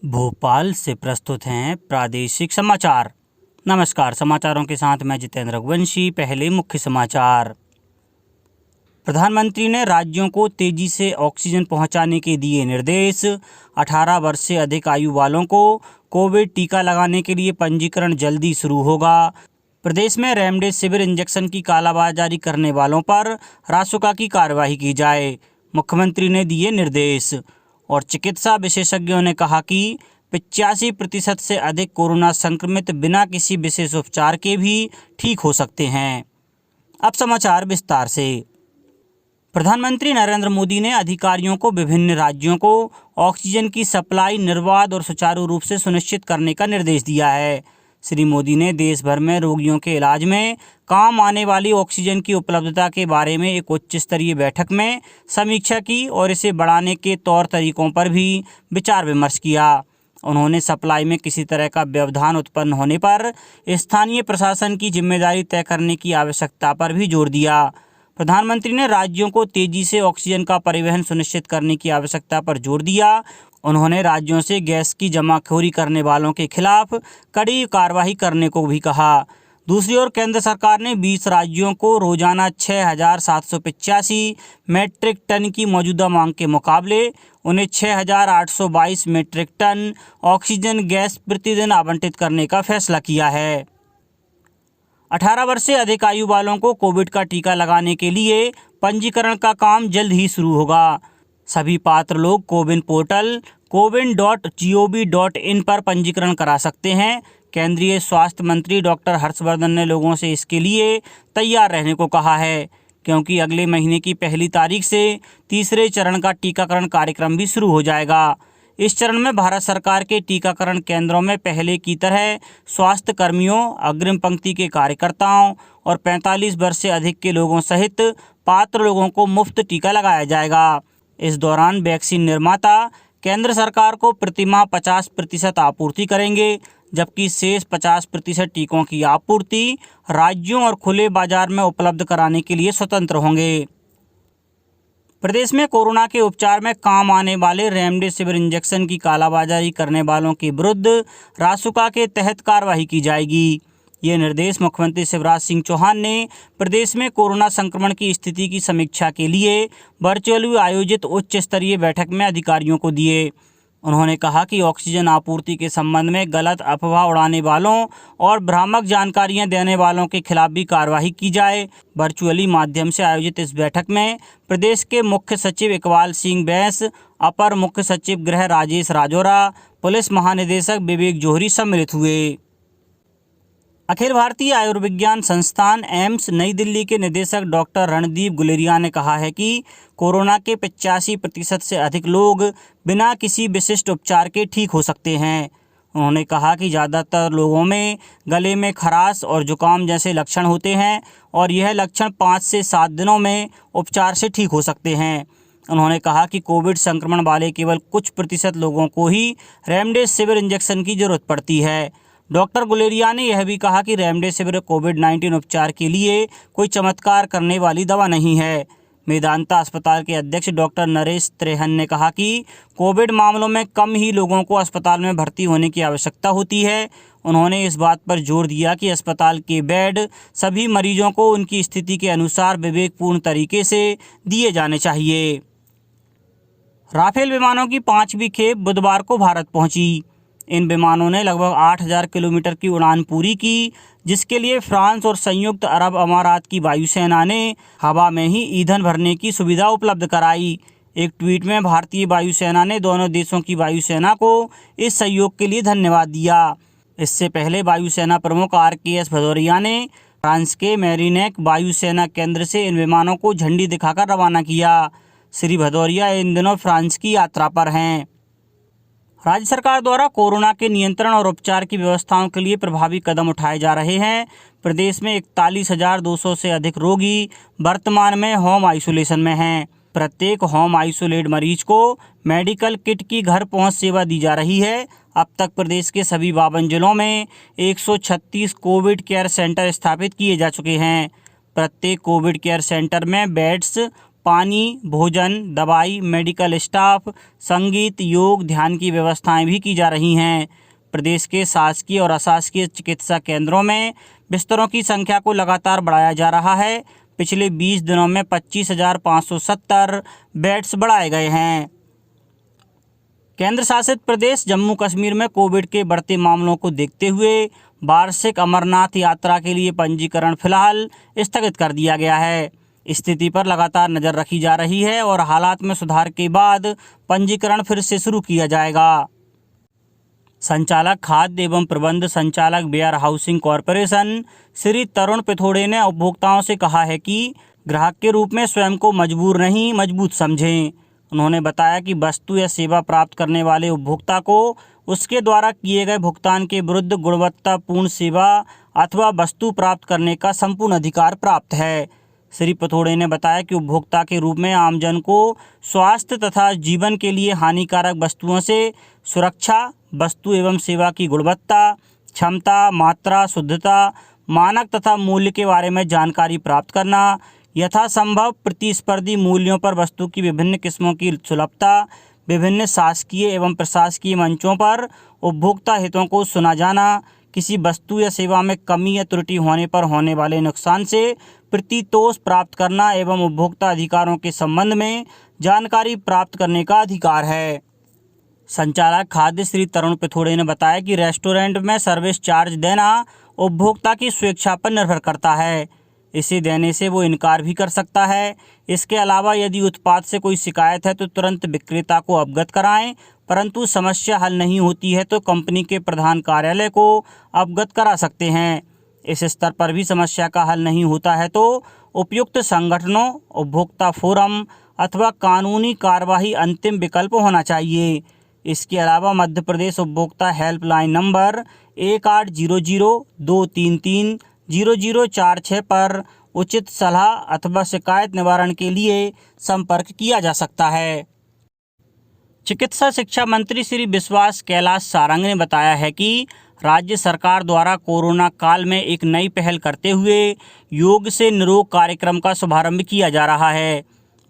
भोपाल से प्रस्तुत हैं प्रादेशिक समाचार। नमस्कार, समाचारों के साथ मैं जितेंद्र रघुवंशी। पहले मुख्य समाचार। प्रधानमंत्री ने राज्यों को तेजी से ऑक्सीजन पहुंचाने के दिए निर्देश। 18 वर्ष से अधिक आयु वालों को कोविड टीका लगाने के लिए पंजीकरण जल्दी शुरू होगा। प्रदेश में रेमडेसिविर इंजेक्शन की कालाबाजारी करने वालों पर रासुका की कार्रवाई की जाए, मुख्यमंत्री ने दिए निर्देश। और चिकित्सा विशेषज्ञों ने कहा कि 85% से अधिक कोरोना संक्रमित बिना किसी विशेष उपचार के भी ठीक हो सकते हैं। अब समाचार विस्तार से। प्रधानमंत्री नरेंद्र मोदी ने अधिकारियों को विभिन्न राज्यों को ऑक्सीजन की सप्लाई निर्बाध और सुचारू रूप से सुनिश्चित करने का निर्देश दिया है। श्री मोदी ने देश भर में रोगियों के इलाज में काम आने वाली ऑक्सीजन की उपलब्धता के बारे में एक उच्च स्तरीय बैठक में समीक्षा की और इसे बढ़ाने के तौर तरीकों पर भी विचार विमर्श किया। उन्होंने सप्लाई में किसी तरह का व्यवधान उत्पन्न होने पर स्थानीय प्रशासन की जिम्मेदारी तय करने की आवश्यकता पर भी जोर दिया। प्रधानमंत्री ने राज्यों को तेजी से ऑक्सीजन का परिवहन सुनिश्चित करने की आवश्यकता पर जोर दिया। उन्होंने राज्यों से गैस की जमाखोरी करने वालों के खिलाफ कड़ी कार्रवाई करने को भी कहा। दूसरी ओर केंद्र सरकार ने 20 राज्यों को रोजाना 6,785 मैट्रिक टन की मौजूदा मांग के मुकाबले उन्हें 6,822 मैट्रिक टन ऑक्सीजन गैस प्रतिदिन आवंटित करने का फैसला किया है। 18 वर्ष से अधिक आयु वालों को कोविड का टीका लगाने के लिए पंजीकरण का काम जल्द ही शुरू होगा। सभी पात्र लोग कोविन पोर्टल cowin.gov.in पर पंजीकरण करा सकते हैं। केंद्रीय स्वास्थ्य मंत्री डॉक्टर हर्षवर्धन ने लोगों से इसके लिए तैयार रहने को कहा है, क्योंकि अगले महीने की पहली तारीख से तीसरे चरण का टीकाकरण कार्यक्रम भी शुरू हो जाएगा। इस चरण में भारत सरकार के टीकाकरण केंद्रों में पहले की तरह स्वास्थ्य कर्मियों, अग्रिम पंक्ति के कार्यकर्ताओं और 45 वर्ष से अधिक के लोगों सहित पात्र लोगों को मुफ्त टीका लगाया जाएगा। इस दौरान वैक्सीन निर्माता केंद्र सरकार को प्रतिमाह 50% आपूर्ति करेंगे, जबकि शेष 50% टीकों की आपूर्ति राज्यों और खुले बाजार में उपलब्ध कराने के लिए स्वतंत्र होंगे। प्रदेश में कोरोना के उपचार में काम आने वाले रेमडेसिविर इंजेक्शन की कालाबाजारी करने वालों के विरुद्ध रासुका के तहत कार्रवाई की जाएगी। ये निर्देश मुख्यमंत्री शिवराज सिंह चौहान ने प्रदेश में कोरोना संक्रमण की स्थिति की समीक्षा के लिए वर्चुअली आयोजित उच्च स्तरीय बैठक में अधिकारियों को दिए। उन्होंने कहा कि ऑक्सीजन आपूर्ति के संबंध में गलत अफवाह उड़ाने वालों और भ्रामक जानकारियां देने वालों के खिलाफ भी कार्रवाई की जाए। वर्चुअली माध्यम से आयोजित इस बैठक में प्रदेश के मुख्य सचिव इकबाल सिंह बैंस, अपर मुख्य सचिव गृह राजेश राजौरा, पुलिस महानिदेशक विवेक जौहरी सम्मिलित हुए। अखिल भारतीय आयुर्विज्ञान संस्थान एम्स नई दिल्ली के निदेशक डॉक्टर रणदीप गुलेरिया ने कहा है कि कोरोना के 85% से अधिक लोग बिना किसी विशिष्ट उपचार के ठीक हो सकते हैं। उन्होंने कहा कि ज़्यादातर लोगों में गले में खराश और जुकाम जैसे लक्षण होते हैं और यह लक्षण 5 से 7 दिनों में उपचार से ठीक हो सकते हैं। उन्होंने कहा कि कोविड संक्रमण वाले केवल कुछ प्रतिशत लोगों को ही रेमडेसिविर इंजेक्शन की जरूरत पड़ती है। डॉक्टर गुलेरिया ने यह भी कहा कि रेमडेसिविर कोविड-19 उपचार के लिए कोई चमत्कार करने वाली दवा नहीं है। मेदांता अस्पताल के अध्यक्ष डॉक्टर नरेश त्रेहन ने कहा कि कोविड मामलों में कम ही लोगों को अस्पताल में भर्ती होने की आवश्यकता होती है। उन्होंने इस बात पर जोर दिया कि अस्पताल के बेड सभी मरीजों को उनकी स्थिति के अनुसार विवेकपूर्ण तरीके से दिए जाने चाहिए। राफेल विमानों की 5वीं खेप बुधवार को भारत पहुंची। इन विमानों ने लगभग 8,000 किलोमीटर की उड़ान पूरी की, जिसके लिए फ्रांस और संयुक्त अरब अमारात की वायुसेना ने हवा में ही ईंधन भरने की सुविधा उपलब्ध कराई। एक ट्वीट में भारतीय वायुसेना ने दोनों देशों की वायुसेना को इस सहयोग के लिए धन्यवाद दिया। इससे पहले वायुसेना प्रमुख RKS भदौरिया ने फ्रांस के मेरीनेक वायुसेना केंद्र से इन विमानों को झंडी दिखाकर रवाना किया। श्री भदौरिया इन दिनों फ्रांस की यात्रा पर हैं। राज्य सरकार द्वारा कोरोना के नियंत्रण और उपचार की व्यवस्थाओं के लिए प्रभावी कदम उठाए जा रहे हैं। प्रदेश में 41,200 से अधिक रोगी वर्तमान में होम आइसोलेशन में हैं। प्रत्येक होम आइसोलेट मरीज को मेडिकल किट की घर पहुंच सेवा दी जा रही है। अब तक प्रदेश के सभी 52 जिलों में 136 कोविड केयर सेंटर स्थापित किए जा चुके हैं। प्रत्येक कोविड केयर सेंटर में बेड्स पानी, भोजन, दवाई, मेडिकल स्टाफ, संगीत, योग, ध्यान की व्यवस्थाएं भी की जा रही हैं। प्रदेश के शासकीय और अशासकीय चिकित्सा केंद्रों में बिस्तरों की संख्या को लगातार बढ़ाया जा रहा है। पिछले 20 दिनों में 25,570 बेड्स बढ़ाए गए हैं। केंद्र शासित प्रदेश जम्मू कश्मीर में कोविड के बढ़ते मामलों को देखते हुए वार्षिक अमरनाथ यात्रा के लिए पंजीकरण फिलहाल स्थगित कर दिया गया है। स्थिति पर लगातार नज़र रखी जा रही है और हालात में सुधार के बाद पंजीकरण फिर से शुरू किया जाएगा। संचालक खाद्य एवं प्रबंध संचालक वेयर हाउसिंग कॉरपोरेशन श्री तरुण पिथोड़े ने उपभोक्ताओं से कहा है कि ग्राहक के रूप में स्वयं को मजबूर नहीं, मजबूत समझें। उन्होंने बताया कि वस्तु या सेवा प्राप्त करने वाले उपभोक्ता को उसके द्वारा किए गए भुगतान के विरुद्ध गुणवत्तापूर्ण सेवा अथवा वस्तु प्राप्त करने का संपूर्ण अधिकार प्राप्त है। श्री पिथोड़े ने बताया कि उपभोक्ता के रूप में आमजन को स्वास्थ्य तथा जीवन के लिए हानिकारक वस्तुओं से सुरक्षा, वस्तु एवं सेवा की गुणवत्ता, क्षमता, मात्रा, शुद्धता, मानक तथा मूल्य के बारे में जानकारी प्राप्त करना, यथासंभव प्रतिस्पर्धी मूल्यों पर वस्तु की विभिन्न किस्मों की सुलभता, विभिन्न शासकीय एवं प्रशासकीय मंचों पर उपभोक्ता हितों को सुना जाना, किसी वस्तु या सेवा में कमी या त्रुटि होने पर होने वाले नुकसान से प्रतितोष प्राप्त करना एवं उपभोक्ता अधिकारों के संबंध में जानकारी प्राप्त करने का अधिकार है। संचालक खाद्य श्री तरुण पिथोड़े ने बताया कि रेस्टोरेंट में सर्विस चार्ज देना उपभोक्ता की स्वेच्छा पर निर्भर करता है। इसे देने से वो इनकार भी कर सकता है। इसके अलावा यदि उत्पाद से कोई शिकायत है तो तुरंत विक्रेता को अवगत कराएं, परंतु समस्या हल नहीं होती है तो कंपनी के प्रधान कार्यालय को अवगत करा सकते हैं। इस स्तर पर भी समस्या का हल नहीं होता है तो उपयुक्त संगठनों, उपभोक्ता फोरम अथवा कानूनी कार्यवाही अंतिम विकल्प होना चाहिए। इसके अलावा मध्य प्रदेश उपभोक्ता हेल्पलाइन नंबर 1800-233-0046 पर उचित सलाह अथवा शिकायत निवारण के लिए संपर्क किया जा सकता है। चिकित्सा शिक्षा मंत्री श्री विश्वास कैलाश सारंग ने बताया है कि राज्य सरकार द्वारा कोरोना काल में एक नई पहल करते हुए योग से निरोग कार्यक्रम का शुभारंभ किया जा रहा है।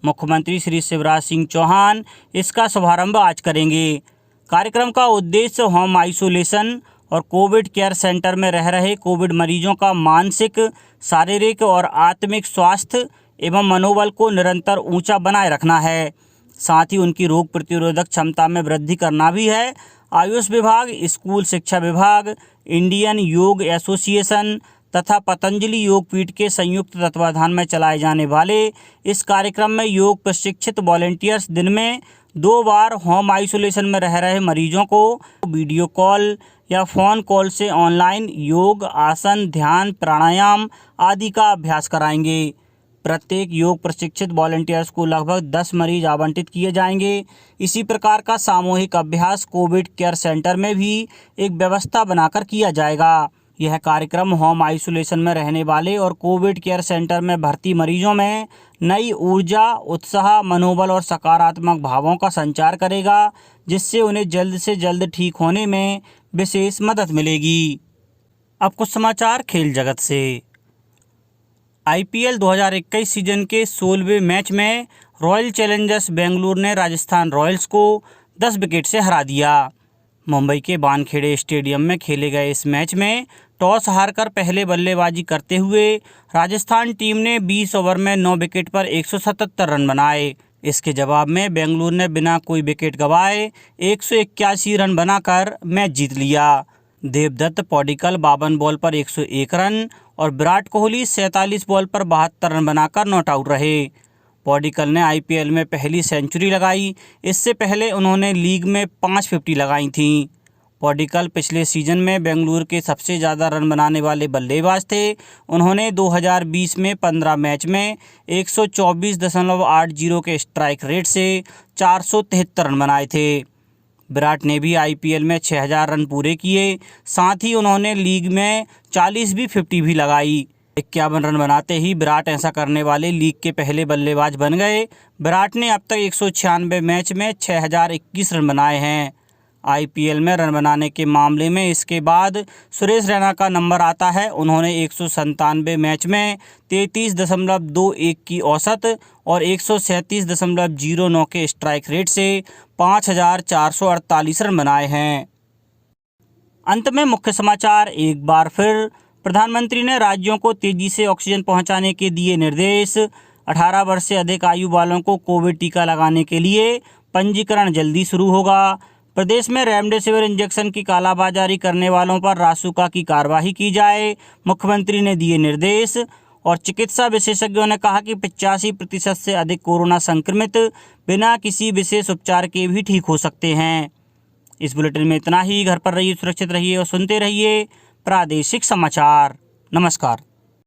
मुख्यमंत्री श्री शिवराज सिंह चौहान इसका शुभारंभ आज करेंगे। कार्यक्रम का उद्देश्य होम आइसोलेशन और कोविड केयर सेंटर में रह रहे कोविड मरीजों का मानसिक, शारीरिक और आत्मिक स्वास्थ्य एवं मनोबल को निरंतर ऊंचा बनाए रखना है। साथ ही उनकी रोग प्रतिरोधक क्षमता में वृद्धि करना भी है। आयुष विभाग, स्कूल शिक्षा विभाग, इंडियन योग एसोसिएशन तथा पतंजलि योगपीठ के संयुक्त तत्वाधान में चलाए जाने वाले इस कार्यक्रम में योग प्रशिक्षित वॉलंटियर्स दिन में 2 बार होम आइसोलेशन में रह रहे मरीजों को वीडियो कॉल या फ़ोन कॉल से ऑनलाइन योग, आसन, ध्यान, प्राणायाम आदि का अभ्यास कराएंगे। प्रत्येक योग प्रशिक्षित वॉलंटियर्स को लगभग 10 मरीज आवंटित किए जाएंगे। इसी प्रकार का सामूहिक अभ्यास कोविड केयर सेंटर में भी एक व्यवस्था बनाकर किया जाएगा। यह कार्यक्रम होम आइसोलेशन में रहने वाले और कोविड केयर सेंटर में भर्ती मरीजों में नई ऊर्जा, उत्साह, मनोबल और सकारात्मक भावों का संचार करेगा, जिससे उन्हें जल्द से जल्द ठीक होने में विशेष मदद मिलेगी। अब कुछ समाचार खेल जगत से। IPL 2021 सीजन के 16वें मैच में रॉयल चैलेंजर्स बेंगलुरु ने राजस्थान रॉयल्स को 10 विकेट से हरा दिया। मुंबई के वानखेड़े स्टेडियम में खेले गए इस मैच में टॉस हारकर पहले बल्लेबाजी करते हुए राजस्थान टीम ने 20 ओवर में 9 विकेट पर 177 रन बनाए। इसके जवाब में बेंगलुरु ने बिना कोई विकेट गंवाए 181 रन बनाकर मैच जीत लिया। देवदत्त पौडिकल 52 बॉल पर 101 रन और विराट कोहली 47 बॉल पर 72 रन बनाकर नॉट आउट रहे। पौडिकल ने IPL में पहली सेंचुरी लगाई। इससे पहले उन्होंने लीग में 550 लगाई थीं। पौडिकल पिछले सीजन में बेंगलुरु के सबसे ज़्यादा रन बनाने वाले बल्लेबाज थे। उन्होंने 2020 में 15 मैच में 124.80 के स्ट्राइक रेट से 473 रन बनाए थे। विराट ने भी IPL में 6000 रन पूरे किए। साथ ही उन्होंने लीग में 40 भी लगाई। 51 रन बनाते ही विराट ऐसा करने वाले लीग के पहले बल्लेबाज बन गए। विराट ने अब तक 196 मैच में 6021 रन बनाए हैं। IPL में रन बनाने के मामले में इसके बाद सुरेश रैना का नंबर आता है। उन्होंने 197 मैच में 33.21 की औसत और 137.09 के स्ट्राइक रेट से 5,448 रन बनाए हैं। अंत में मुख्य समाचार एक बार फिर। प्रधानमंत्री ने राज्यों को तेजी से ऑक्सीजन पहुंचाने के दिए निर्देश। 18 वर्ष से अधिक आयु वालों को कोविड टीका लगाने के लिए पंजीकरण जल्दी शुरू होगा। प्रदेश में रेमडेसिविर इंजेक्शन की कालाबाजारी करने वालों पर रासुका की कार्रवाई की जाए, मुख्यमंत्री ने दिए निर्देश। और चिकित्सा विशेषज्ञों ने कहा कि 85% से अधिक कोरोना संक्रमित बिना किसी विशेष उपचार के भी ठीक हो सकते हैं। इस बुलेटिन में इतना ही। घर पर रहिए, सुरक्षित रहिए और सुनते रहिए प्रादेशिक समाचार। नमस्कार।